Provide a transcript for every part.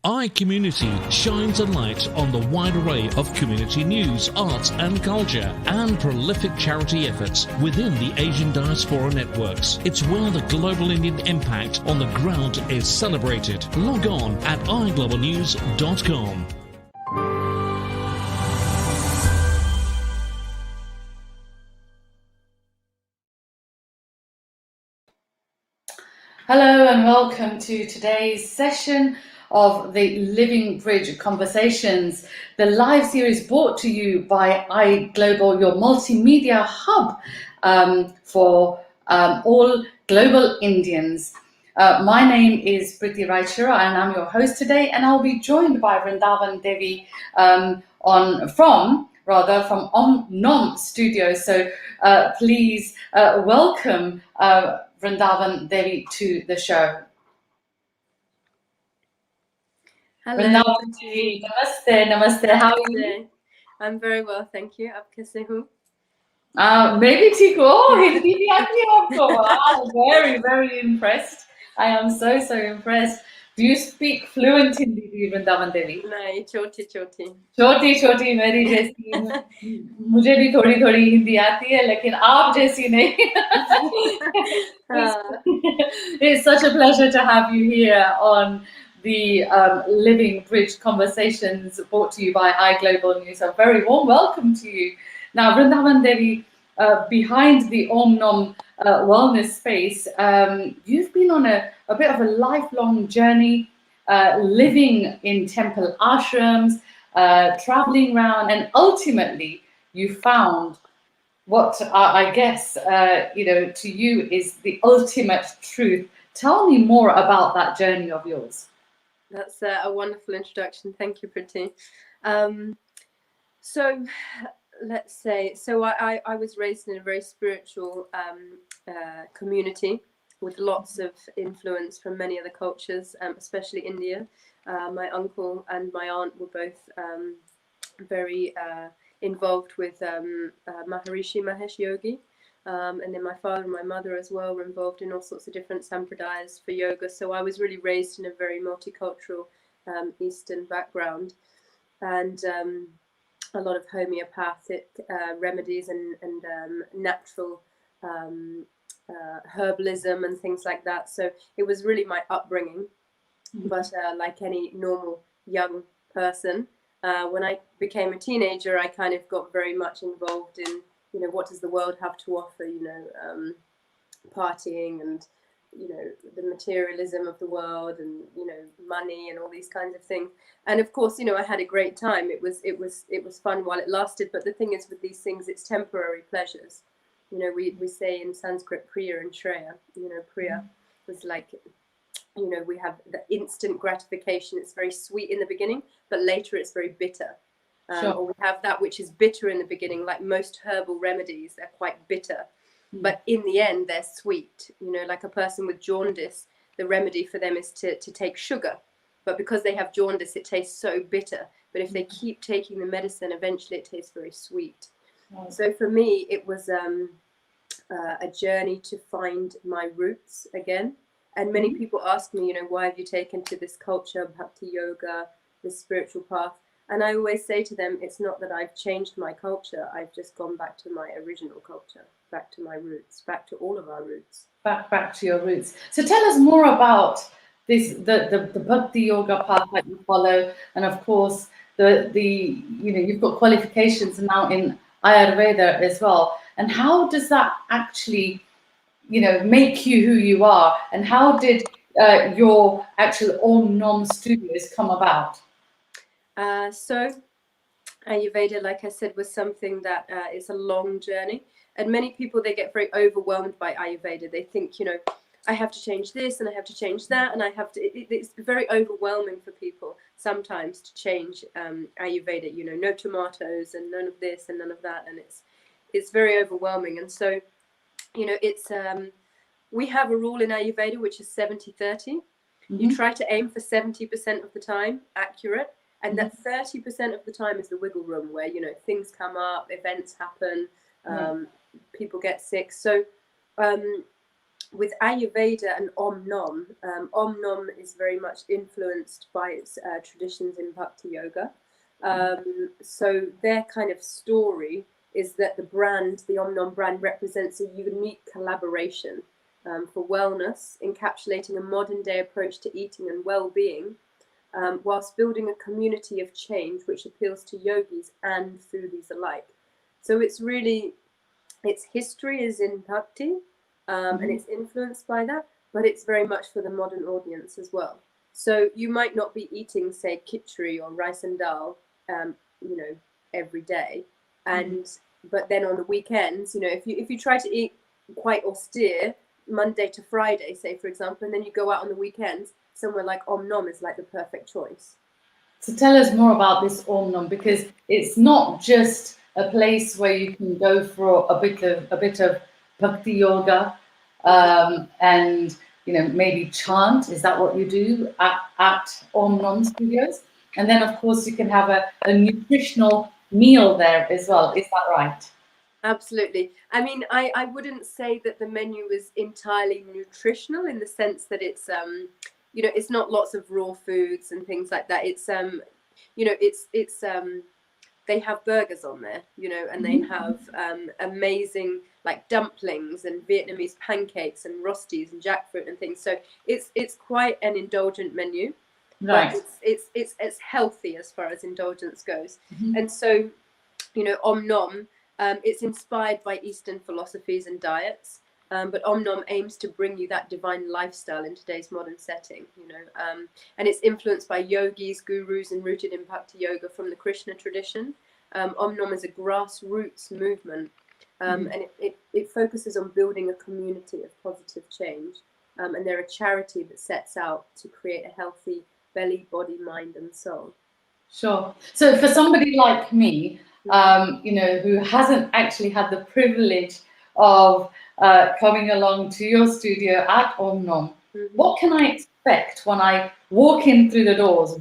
iCommunity shines a light on the wide array of community news, arts and culture, and prolific charity efforts within the Asian diaspora networks. It's where the global Indian impact on the ground is celebrated. Log on at iglobalnews.com. Hello and welcome to today's session of the Living Bridge Conversations, the live series brought to you by iGlobal, your multimedia hub for all global Indians. My name is Priti Raichura and I'm your host today, and I'll be joined by Vrindavani Devi from OMNOM Studio. So please welcome Vrindavani Devi to the show. Hello. Vrindavani Devi, namaste, namaste. How are you? I'm very well, thank you. आप कैसे हो? Maybe ठीक हो, हिंदी भी आती है आपको. Wow, very, very impressed. I am so impressed. Do you speak fluent Hindi, Vrindavani Devi? नहीं, छोटी छोटी मेरी जैसी. मुझे भी थोड़ी हिंदी आती है, लेकिन आप जैसी नहीं. It's such a pleasure to have you here on the Living Bridge Conversations brought to you by iGlobal News. A very warm welcome to you. Now, Vrindavani Devi, behind the OMNOM wellness space, you've been on a bit of a lifelong journey, living in temple ashrams, traveling around, and ultimately you found what I guess, to you is the ultimate truth. Tell me more about that journey of yours. That's a wonderful introduction. Thank you, Priti. So let's say, I was raised in a very spiritual community with lots of influence from many other cultures, especially India. My uncle and my aunt were both very involved with Maharishi Mahesh Yogi. And then my father and my mother as well were involved in all sorts of different sampradayas for yoga. So I was really raised in a very multicultural Eastern background, and a lot of homeopathic remedies and natural herbalism and things like that. So it was really my upbringing. But like any normal young person, when I became a teenager, I kind of got very much involved in, what does the world have to offer, partying and, the materialism of the world and, money and all these kinds of things. And of course, I had a great time. It was fun while it lasted. But the thing is with these things, it's temporary pleasures. We say in Sanskrit, Priya and Shreya, Priya was like, we have the instant gratification. It's very sweet in the beginning, but later it's very bitter. Sure. Or we have that which is bitter in the beginning, like most herbal remedies, they're quite bitter. But in the end, they're sweet. Like a person with jaundice, the remedy for them is to take sugar. But because they have jaundice, it tastes so bitter. But if they keep taking the medicine, eventually it tastes very sweet. Right. So for me, it was a journey to find my roots again. And many people ask me, why have you taken to this culture, bhakti yoga, this spiritual path? And I always say to them, it's not that I've changed my culture. I've just gone back to my original culture, back to my roots, back to all of our roots. Back to your roots. So tell us more about this, the bhakti yoga path that you follow, and of course you've got qualifications now in Ayurveda as well. And how does that actually make you who you are, and how did your actual OMNOM Studios come about? So Ayurveda, like I said, was something that is a long journey, and many people, they get very overwhelmed by Ayurveda. They think, I have to change this and I have to change that, and I have to, it's very overwhelming for people sometimes to change Ayurveda, no tomatoes and none of this and none of that, and it's very overwhelming. And so it's we have a rule in Ayurveda which is 70-30. You try to aim for 70% of the time accurate, and that 30% of the time is the wiggle room where things come up, events happen, people get sick. So with Ayurveda and OMNOM, OMNOM is very much influenced by its traditions in Bhakti Yoga. So their kind of story is that the OMNOM brand represents a unique collaboration for wellness, encapsulating a modern day approach to eating and well-being, whilst building a community of change which appeals to yogis and foodies alike. So it's really, its history is in Bhakti, and it's influenced by that, but it's very much for the modern audience as well. So you might not be eating, say, khichdi or rice and dal, you know, every day, but then on the weekends, you know, if you try to eat quite austere Monday to Friday, say for example, and then you go out on the weekends, somewhere like OMNOM is like the perfect choice. So tell us more about this OMNOM, because it's not just a place where you can go for a bit of Bhakti Yoga, and you know, maybe chant. Is that what you do at OMNOM Studios? And then of course you can have a nutritional meal there as well. Is that right? Absolutely. I mean, I wouldn't say that the menu is entirely nutritional in the sense that it's you know, it's not lots of raw foods and things like that. It's you know, it's they have burgers on there, you know, and they have amazing like dumplings and Vietnamese pancakes and rostis and jackfruit and things. So it's quite an indulgent menu, Right. but it's healthy as far as indulgence goes. And so, you know, OMNOM, it's inspired by Eastern philosophies and diets, but OMNOM aims to bring you that divine lifestyle in today's modern setting, you know, and it's influenced by yogis, gurus, and rooted in Bhakti Yoga from the Krishna tradition. OMNOM is a grassroots movement, and it focuses on building a community of positive change, and they're a charity that sets out to create a healthy belly, body, mind, and soul. Sure. So for somebody like me, you know, who hasn't actually had the privilege of coming along to your studio at OMNOM, what can I expect when I walk in through the doors?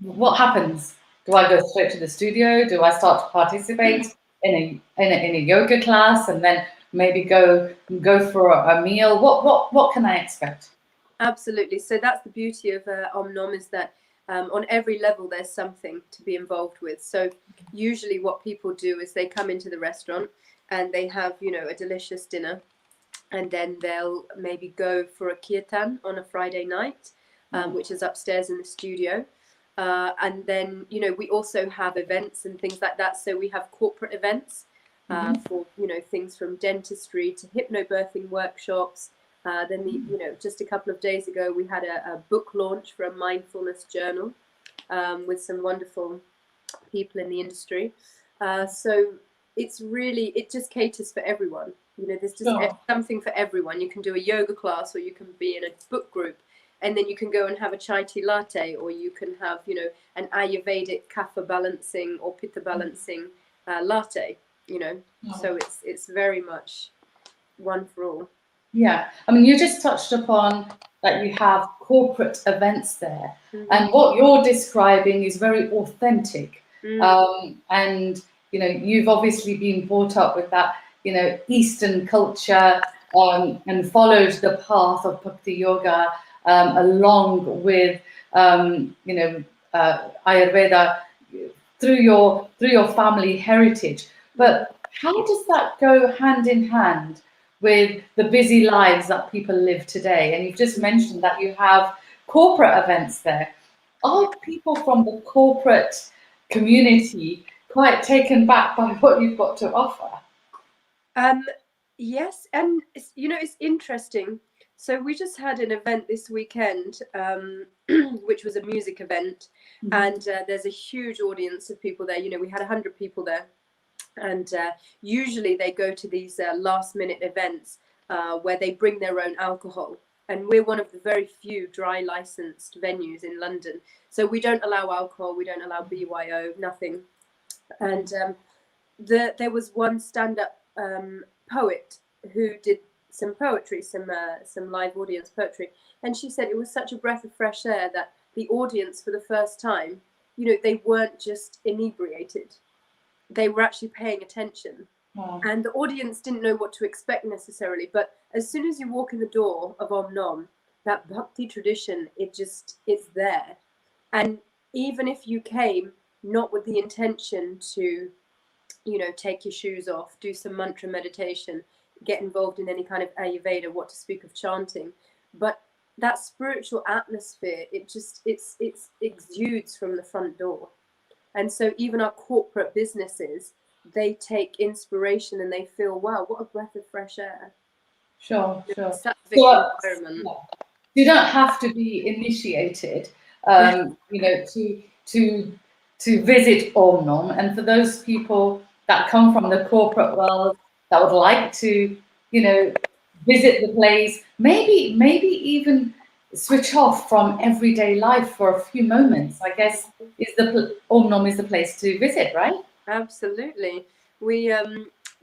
What happens? Do I go straight to the studio? Do I start to participate in a yoga class and then maybe go for a meal? What can I expect? Absolutely. So that's the beauty of OMNOM, is that on every level there's something to be involved with. So usually what people do is they come into the restaurant and they have, you know, a delicious dinner, and then they'll maybe go for a kirtan on a Friday night, which is upstairs in the studio. And then, you know, we also have events and things like that. So we have corporate events for, you know, things from dentistry to hypnobirthing workshops. Then, you know, just a couple of days ago, we had a book launch for a mindfulness journal with some wonderful people in the industry. So it's really, it just caters for everyone. You know, there's just something for everyone. You can do a yoga class, or you can be in a book group, and then you can go and have a chai tea latte, or you can have, you know, an Ayurvedic kapha balancing or pitta balancing latte, you know. So it's very much one for all. Yeah, I mean, you just touched upon that you have corporate events there, and what you're describing is very authentic. And you know, you've obviously been brought up with that, you know, Eastern culture, and followed the path of Bhakti Yoga along with you know, Ayurveda through your family heritage. But how does that go hand in hand with the busy lives that people live today? And you've just mentioned that you have corporate events there. Are people from the corporate community quite taken back by what you've got to offer? Yes, and it's, you know, it's interesting. So we just had an event this weekend, which was a music event, and there's a huge audience of people there. You know, we had 100 people there. And usually they go to these last-minute events where they bring their own alcohol. And we're one of the very few dry licensed venues in London. So we don't allow alcohol, we don't allow BYO, nothing. And there was one stand-up poet who did some poetry, some live audience poetry. And she said it was such a breath of fresh air that the audience, for the first time, you know, they weren't just inebriated. They were actually paying attention. Wow. And the audience didn't know what to expect necessarily. But as soon as you walk in the door of OMNOM, that bhakti tradition, it's there. And even if you came not with the intention to, take your shoes off, do some mantra meditation, get involved in any kind of Ayurveda, what to speak of chanting, but that spiritual atmosphere, it exudes from the front door. And so even our corporate businesses, they take inspiration and they feel, wow, what a breath of fresh air. Sure. Sattvic So, environment. you don't have to be initiated, to visit OMNOM. And for those people that come from the corporate world that would like to, visit the place, maybe even switch off from everyday life for a few moments, I guess OMNOM is the place to visit, right? Absolutely. We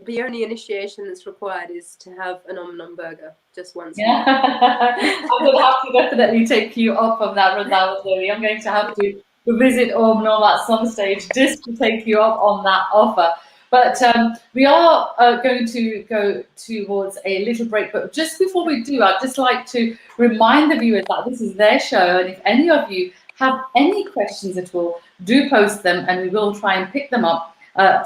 the only initiation that's required is to have an OMNOM burger just once. Yeah. I'm going to have to definitely take you up on that, Vrindavani Devi. I'm going to have to visit OMNOM at some stage just to take you up on that offer. But we are going to go towards a little break. But just before we do, I'd just like to remind the viewers that this is their show. And if any of you have any questions at all, do post them and we will try and pick them up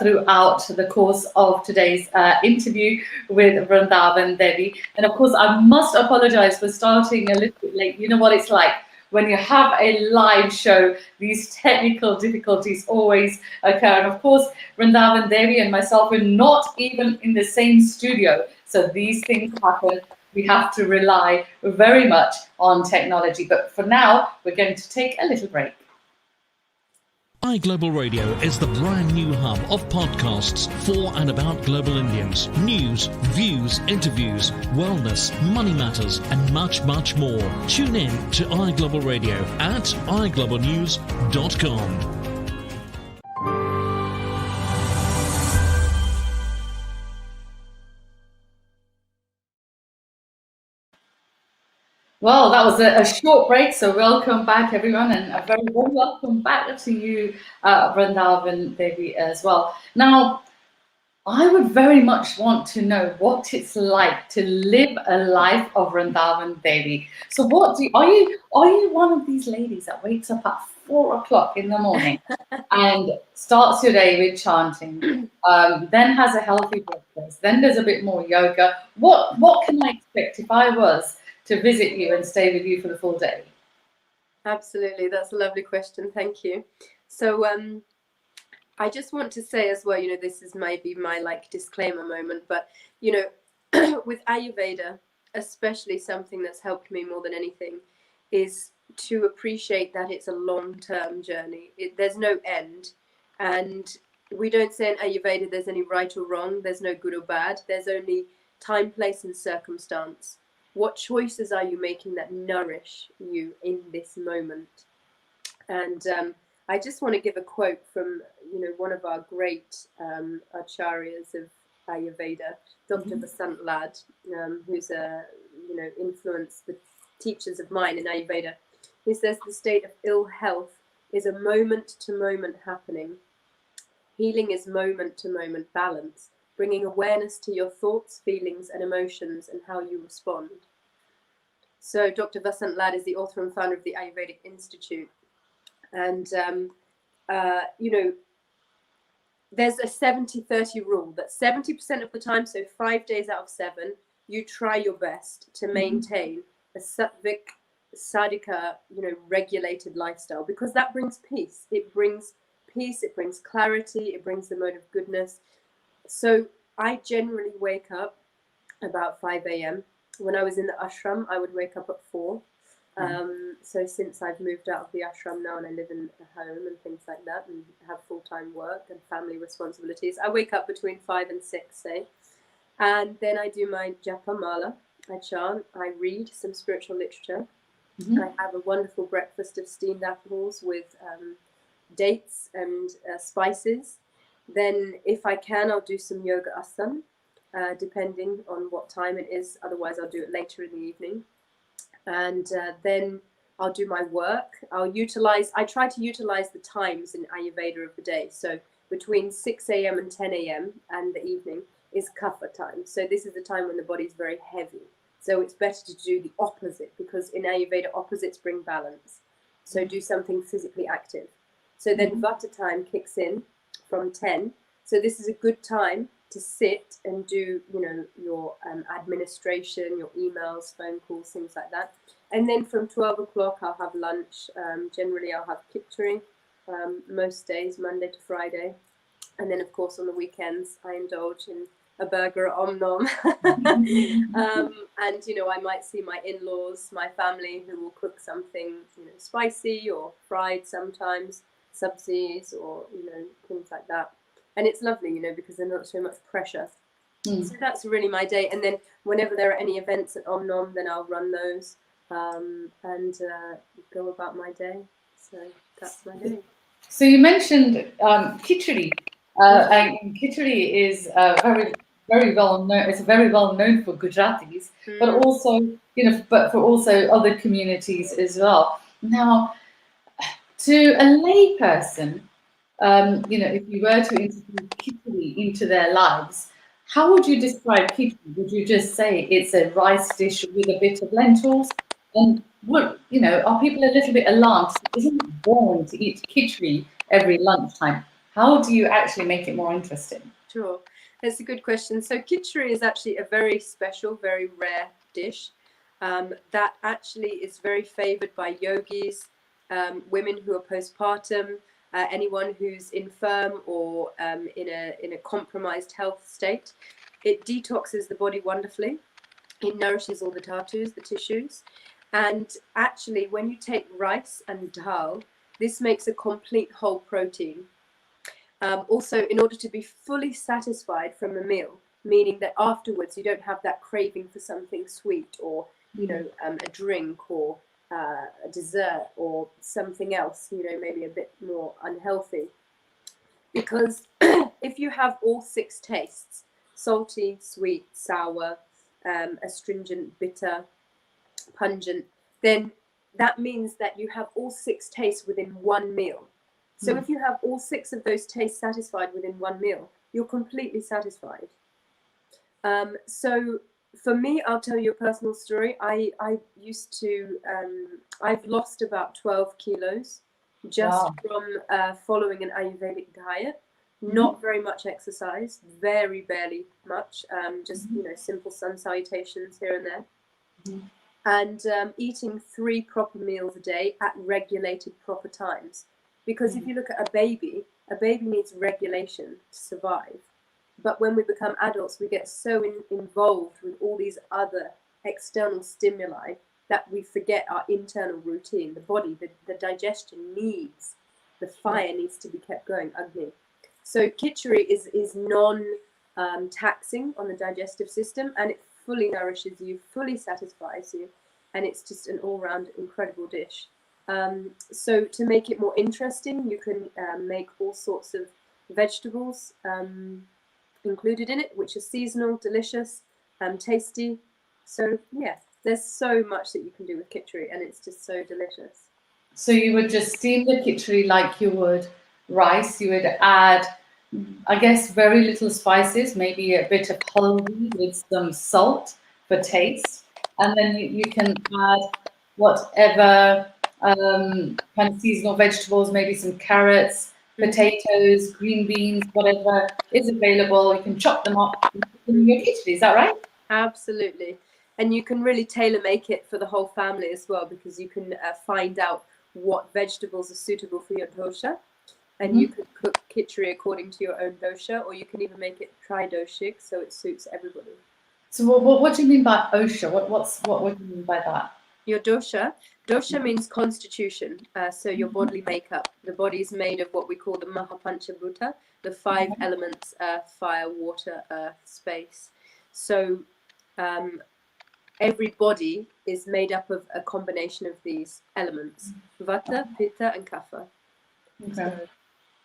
throughout the course of today's interview with Vrindavani Devi. And of course, I must apologize for starting a little bit late. You know what it's like when you have a live show, these technical difficulties always occur. And of course, Vrindavani Devi and myself, we're not even in the same studio. So these things happen. We have to rely very much on technology. But for now, we're going to take a little break. iGlobal Radio is the brand new hub of podcasts for and about global Indians. News, views, interviews, wellness, money matters, and much, much more. Tune in to iGlobal Radio at iglobalnews.com. Well, that was a short break, so welcome back, everyone, and a very warm welcome back to you, Vrindavani Devi, as well. Now, I would very much want to know what it's like to live a life of Vrindavani Devi. So, are you one of these ladies that wakes up at 4 o'clock in the morning and starts your day with chanting, then has a healthy breakfast, then does a bit more yoga? What can I expect if I was to visit you and stay with you for the full day? Absolutely, that's a lovely question. Thank you. So I just want to say as well, this is maybe my disclaimer moment, but with Ayurveda, especially something that's helped me more than anything is to appreciate that it's a long-term journey. There's no end, and we don't say in Ayurveda there's any right or wrong, there's no good or bad, there's only time, place and circumstance. What choices are you making that nourish you in this moment? And I just want to give a quote from one of our great acharyas of Ayurveda, Dr. Vasant Lad, who's influenced the teachers of mine in Ayurveda. He says the state of ill health is a moment-to-moment happening. Healing is moment-to-moment balance, bringing awareness to your thoughts, feelings, and emotions and how you respond. So Dr. Vasant Lad is the author and founder of the Ayurvedic Institute. And, there's a 70-30 rule that 70% of the time, so 5 days out of 7, you try your best to maintain a sattvic, sadhika, regulated lifestyle, because that brings peace. It brings peace, it brings clarity, it brings the mode of goodness. So I generally wake up about 5 a.m. When I was in the ashram, I would wake up at 4. So since I've moved out of the ashram now and I live in a home and things like that and have full-time work and family responsibilities, I wake up between 5 and 6, say. And then I do my japa mala, I chant, I read some spiritual literature. I have a wonderful breakfast of steamed apples with dates and spices. Then if I can, I'll do some yoga asana, depending on what time it is. Otherwise, I'll do it later in the evening. And then I'll do my work. I try to utilize the times in Ayurveda of the day. So between 6 a.m. and 10 a.m. and the evening is kapha time. So this is the time when the body is very heavy. So it's better to do the opposite, because in Ayurveda, opposites bring balance. So do something physically active. So then vata time kicks in from 10. So this is a good time to sit and do, you know, your administration, your emails, phone calls, things like that. And then from 12 o'clock, I'll have lunch. Generally, I'll have khichdi most days, Monday to Friday. And then, of course, on the weekends, I indulge in a burger at OMNOM. And, you know, I might see my in-laws, my family, who will cook something, you know, spicy or fried sometimes, sabzis or, you know, things like that. And it's lovely, you know, because there's not so much pressure. So that's really my day. And then whenever there are any events at OMNOM, then I'll run those and go about my day. So that's my day. So you mentioned khichdi. And khichdi is very, very well known. It's very well known for Gujaratis, but also, you know, but for also other communities as well. Now, to a lay person, you know, if you were to introduce khichdi into their lives, how would you describe khichdi? Would you just say it's a rice dish with a bit of lentils? And what, you know, are people a little bit alarmed? Isn't it boring to eat khichdi every lunchtime? How do you actually make it more interesting? Sure, that's a good question. So khichdi is actually a very special, very rare dish that actually is very favored by yogis, women who are postpartum, anyone who's infirm or in a compromised health state. It detoxes the body wonderfully. It nourishes all the dhatus, the tissues. And actually, when you take rice and dal, this makes a complete whole protein. Also, in order to be fully satisfied from a meal, meaning that afterwards you don't have that craving for something sweet or, you know, a drink or a dessert or something else, you know, maybe a bit more unhealthy. Because if you have all 6 tastes, salty, sweet, sour, astringent, bitter, pungent, then that means that you have all 6 tastes within one meal. So if you have all 6 of those tastes satisfied within one meal, you're completely satisfied. So for me, I'll tell you a personal story. I used to, I've lost about 12 kilos just from following an Ayurvedic diet. Not very much exercise, very barely much, just, you know, simple sun salutations here and there. And eating 3 proper meals a day at regulated proper times. Because if you look at a baby needs regulation to survive. But when we become adults, we get so involved with all these other external stimuli that we forget our internal routine. The body, the digestion needs, the fire needs to be kept going, Agni. So khichdi is non-taxing on the digestive system, and it fully nourishes you, fully satisfies you, and it's just an all-round incredible dish. So to make it more interesting, you can make all sorts of vegetables included in it, which are seasonal, delicious, tasty. So yeah, there's so much that you can do with khichdi, and it's just so delicious. So you would just steam the khichdi like you would rice. You would add, I guess, very little spices, maybe a bit of haldi with some salt for taste, and then you can add whatever kind of seasonal vegetables, maybe some carrots, potatoes, green beans, whatever is available. You can chop them up and put them in your khichdi. Is that right? Absolutely. And you can really tailor make it for the whole family as well, because you can find out what vegetables are suitable for your dosha. And you can cook khichdi according to your own dosha, or you can even make it tri-doshic, so it suits everybody. So what do you mean by osha? What would you mean by that? Your dosha means constitution, so your bodily makeup. The body is made of what we call the Mahapanchabhuta, the 5 elements: earth, fire, water, earth, space. So every body is made up of a combination of these elements: vata, pitta, and kapha. Okay.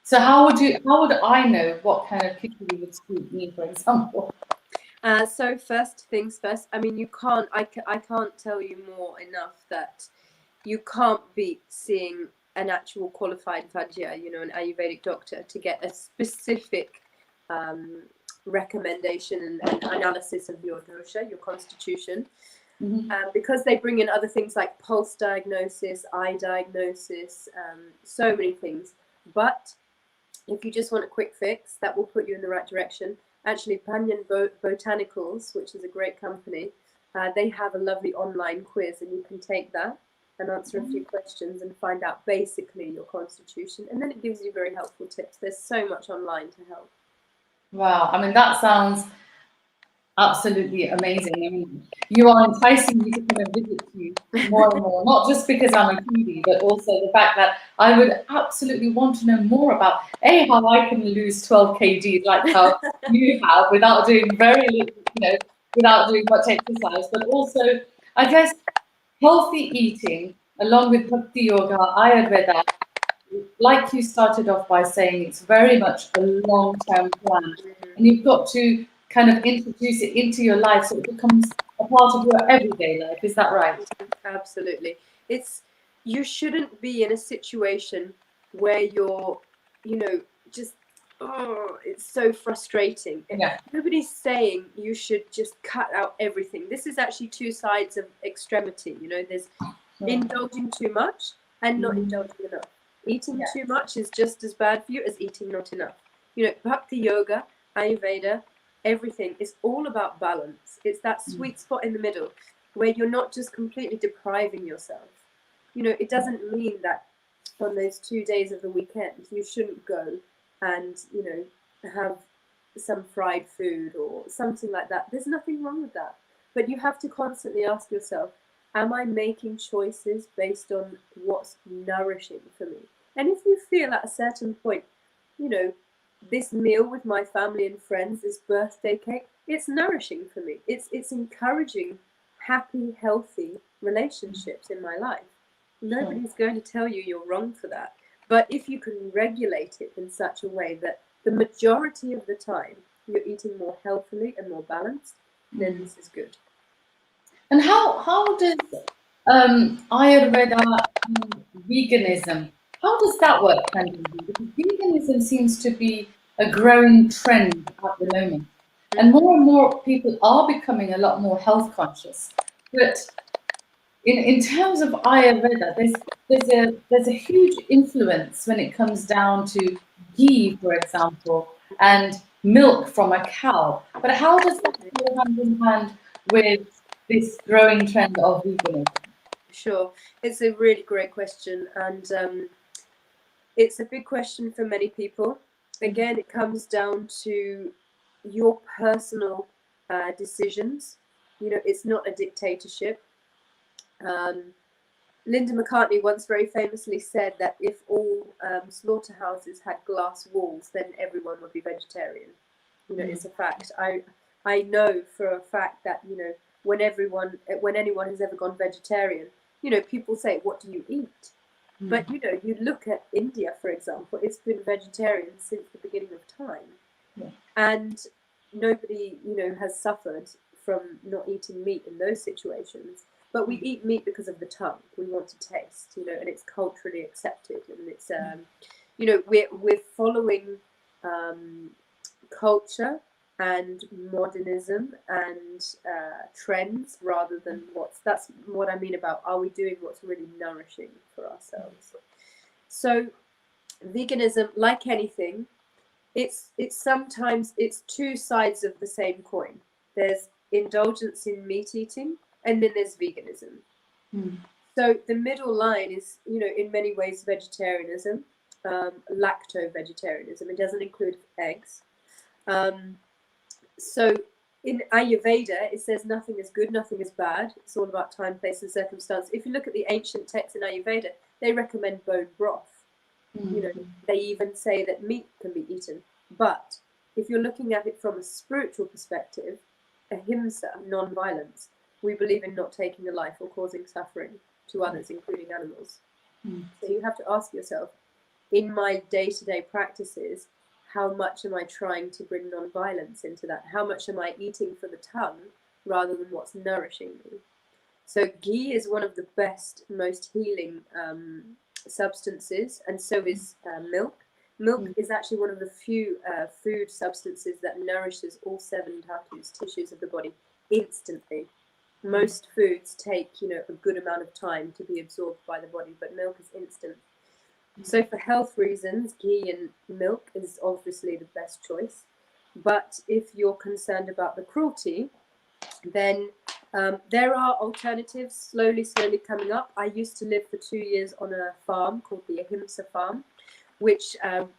So how would I know what kind of khichdi would suit me, for example? So first things first, I mean, I can't tell you more enough that you can't beat seeing an actual qualified Vaidya, you know, an Ayurvedic doctor, to get a specific recommendation and analysis of your dosha, your constitution. Mhm. Because they bring in other things like pulse diagnosis, eye diagnosis, so many things. But if you just want a quick fix, that will put you in the right direction. Actually, Panyan Botanicals, which is a great company, they have a lovely online quiz, and you can take that and answer a few questions and find out basically your constitution. And then it gives you very helpful tips. There's so much online to help. Wow, I mean, that sounds absolutely amazing. I mean, you are enticing me to come and visit you more and more, not just because I'm a foodie, but also the fact that I would absolutely want to know more about how I can lose 12 kg like how you have without doing very little, without doing much exercise, but also, I guess, healthy eating along with Bhakti Yoga, Ayurveda. Like you started off by saying, it's very much a long-term plan, and you've got to kind of introduce it into your life so it becomes a part of your everyday life. Is that right? Absolutely. You shouldn't be in a situation where you're, just, it's so frustrating. Yeah. Nobody's saying you should just cut out everything. This is actually two sides of extremity. There's indulging too much and not indulging enough. Eating too much is just as bad for you as eating not enough. Bhakti Yoga, Ayurveda, everything is all about balance. It's that sweet spot in the middle where you're not just completely depriving yourself. It doesn't mean that on those 2 days of the weekend you shouldn't go and have some fried food or something like that. There's nothing wrong with that, but you have to constantly ask yourself, am I making choices based on what's nourishing for me? And if you feel at a certain point, this meal with my family and friends, this birthday cake, it's nourishing for me. It's encouraging happy, healthy relationships in my life. Nobody's going to tell you you're wrong for that. But if you can regulate it in such a way that the majority of the time you're eating more healthily and more balanced, then this is good. And how does Ayurveda and veganism, how does that work, Candy? Because veganism seems to be a growing trend at the moment. And more people are becoming a lot more health conscious. But in terms of Ayurveda, there's a huge influence when it comes down to ghee, for example, and milk from a cow. But how does that go hand in hand with this growing trend of veganism? Sure, it's a really great question, and it's a big question for many people. Again, it comes down to your personal decisions. It's not a dictatorship. Linda McCartney once very famously said that if all slaughterhouses had glass walls, then everyone would be vegetarian. It's a fact. I know for a fact that when anyone has ever gone vegetarian, people say, "What do you eat?" But you look at India, for example, it's been vegetarian since the beginning of time, and nobody has suffered from not eating meat in those situations. But we eat meat because of the tongue. We want to taste, and it's culturally accepted, and it's we're following culture and modernism and trends rather than that's what I mean about, are we doing what's really nourishing for ourselves? So veganism, like anything, it's sometimes it's two sides of the same coin. There's indulgence in meat eating, and then there's veganism. So the middle line is, in many ways, vegetarianism, lacto-vegetarianism. It doesn't include eggs. So in Ayurveda, it says nothing is good, nothing is bad. It's all about time, place, and circumstance. If you look at the ancient texts in Ayurveda, they recommend bone broth. They even say that meat can be eaten. But if you're looking at it from a spiritual perspective, ahimsa, non-violence, we believe in not taking a life or causing suffering to others, including animals. So you have to ask yourself, in my day-to-day practices, how much am I trying to bring non-violence into that? How much am I eating for the tongue rather than what's nourishing me? So ghee is one of the best, most healing substances, and so is milk. Milk is actually one of the few food substances that nourishes all 7 dhatus, tissues of the body, instantly. Most foods take, a good amount of time to be absorbed by the body, but milk is instant. So for health reasons, ghee and milk is obviously the best choice. But if you're concerned about the cruelty, then there are alternatives slowly coming up. I used to live for 2 years on a farm called the Ahimsa farm, which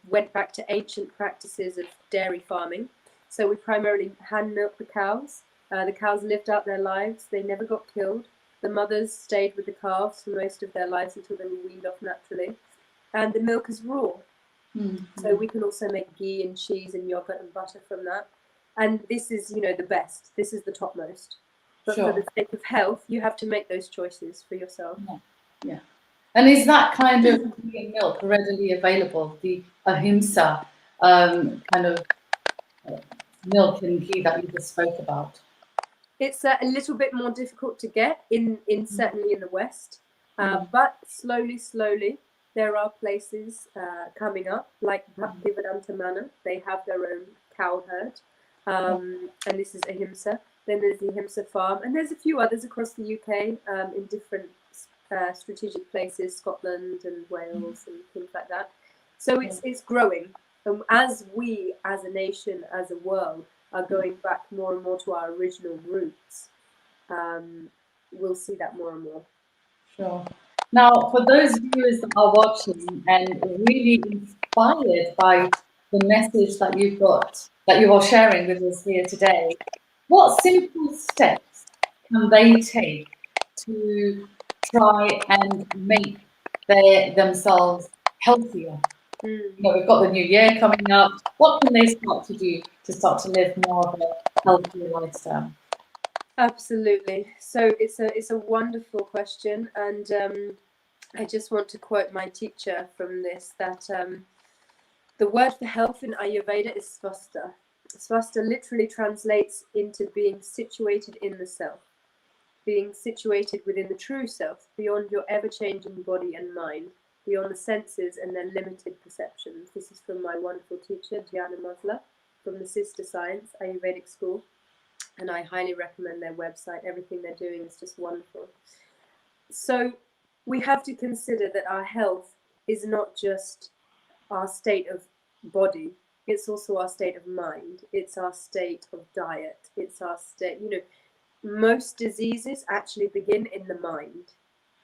went back to ancient practices of dairy farming. So we primarily hand milked the cows. The cows lived out their lives. They never got killed. The mothers stayed with the calves for most of their lives until they were weaned off naturally. And the milk is raw. So we can also make ghee and cheese and yogurt and butter from that. And this is, the best. This is the topmost. But for the sake of health, you have to make those choices for yourself. Yeah. And is that kind of ghee and milk readily available? The Ahimsa kind of milk and ghee that you just spoke about? It's a little bit more difficult to get certainly in the West, but slowly there are places coming up, like Bhaktivedanta Manor. They have their own cow herd, and this is Ahimsa. Then there's the Ahimsa farm, and there's a few others across the UK in different strategic places, Scotland and Wales and things like that. So it's growing, and as we, as a nation, as a world, are going back more and more to our original roots, we'll see that more and more. Sure. Now, for those viewers that are watching and really inspired by the message that you've got, that you are sharing with us here today, what simple steps can they take to try and make themselves healthier? We've got the new year coming up. What can they start to do to start to live more of a healthier lifestyle? Absolutely. So it's a wonderful question, and I just want to quote my teacher from this, that the word for health in Ayurveda is svastha. Svastha literally translates into being situated in the self, being situated within the true self, beyond your ever-changing body and mind, beyond the senses and their limited perceptions. This is from my wonderful teacher, Diana Masla, from the Sister Science Ayurvedic School. And I highly recommend their website. Everything they're doing is just wonderful. So we have to consider that our health is not just our state of body, it's also our state of mind. It's our state of diet. It's our state, most diseases actually begin in the mind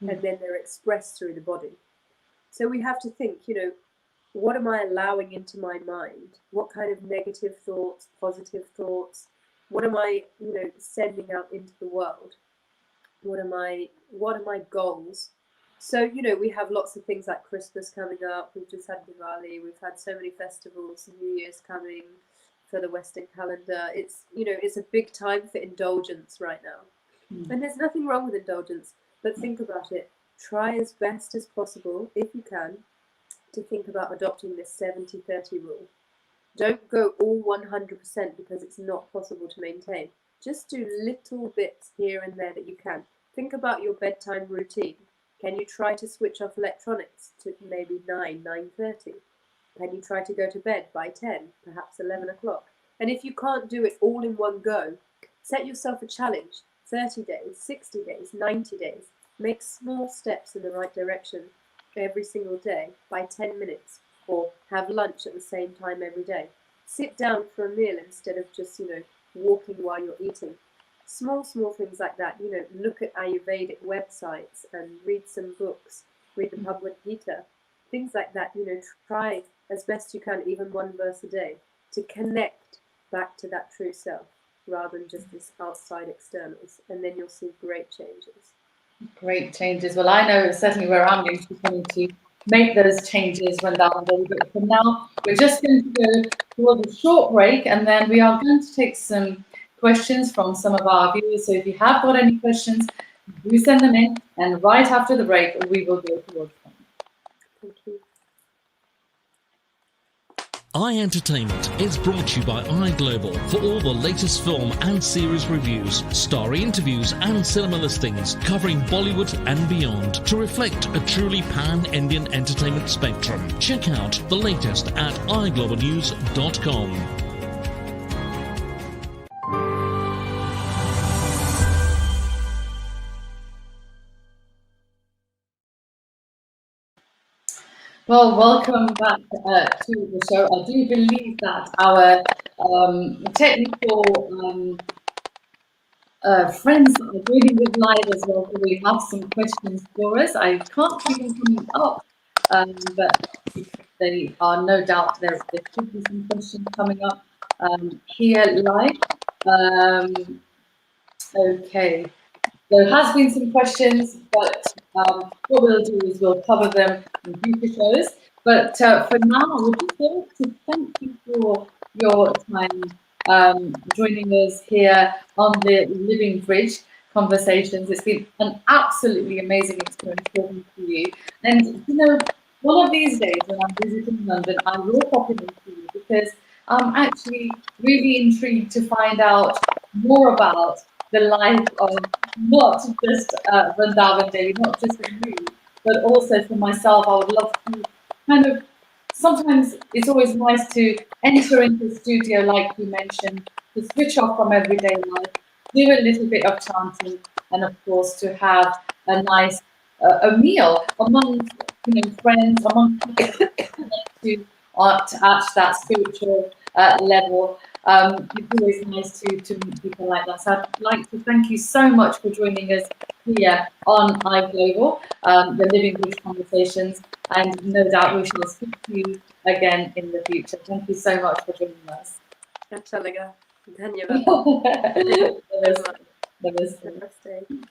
and then they're expressed through the body. So we have to think, what am I allowing into my mind? What kind of negative thoughts, positive thoughts? What am I, sending out into the world? What are my goals? So, we have lots of things like Christmas coming up. We've just had Diwali. We've had so many festivals, New Year's coming for the Western calendar. It's, it's a big time for indulgence right now. And there's nothing wrong with indulgence, but think about it. Try as best as possible, if you can, to think about adopting this 70-30 rule. Don't go all 100% because it's not possible to maintain. Just do little bits here and there that you can. Think about your bedtime routine. Can you try to switch off electronics to maybe 9:30? Can you try to go to bed by 10, perhaps 11 o'clock? And if you can't do it all in one go, set yourself a challenge. 30 days, 60 days, 90 days. Make small steps in the right direction every single day by 10 minutes. Or have lunch at the same time every day. Sit down for a meal instead of just, walking while you're eating. Small things like that. Look at Ayurvedic websites and read some books. Read the Bhagavad Gita. Things like that. Try as best you can, even one verse a day, to connect back to that true self rather than just this outside externals. And then you'll see great changes. Great changes. Well, I know certainly where I'm going to be coming to make those changes when down there. But for now, we're just going to go for a short break, and then we are going to take some questions from some of our viewers. So if you have got any questions, do send them in, and right after the break, we will go towards them. Thank you. Entertainment is brought to you by iGlobal for all the latest film and series reviews, starry interviews and cinema listings covering Bollywood and beyond to reflect a truly pan-Indian entertainment spectrum. Check out the latest at iglobalnews.com. Well, welcome back to the show. I do believe that our technical friends are joining us live as well, so we have some questions for us. I can't see them coming up, but they are no doubt there should be some questions coming up here live. Okay. There has been some questions, but what we'll do is we'll cover them in future shows. But for now, I would just like to thank you for your time joining us here on the Living Bridge Conversations. It's been an absolutely amazing experience talking to you. And, you know, one of these days when I'm visiting London, I will pop in to you because I'm actually really intrigued to find out more about the life of not just Vrindavani Devi, not just for you, but also for myself. I would love to kind of, sometimes it's always nice to enter into the studio, like you mentioned, to switch off from everyday life, do a little bit of chanting, and of course to have a nice a meal among friends, among people to at that spiritual level. It's always nice to meet people like that. So I'd like to thank you so much for joining us here on iGlobal, the Living Bridge Conversations, and no doubt we shall speak to you again in the future. Thank you so much for joining us. अच्छा लगा, धन्यवाद. Namaste.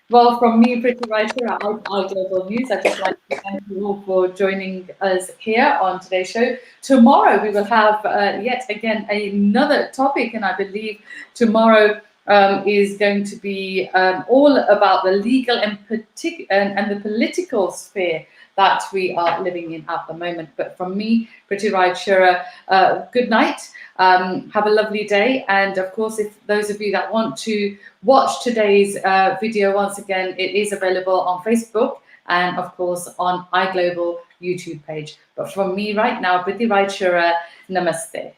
Well, from me, Pretty Writer at iGlobal News, I'd just like to thank you all for joining us here on today's show. Tomorrow we will have yet again another topic, and I believe tomorrow is going to be all about the legal and the political sphere that we are living in at the moment. But from me, Pretty Writer, good night. Have a lovely day, and of course, if those of you that want to watch today's video once again, it is available on Facebook and of course on iGlobal YouTube page. But from me right now, Priti Rai Shura, namaste.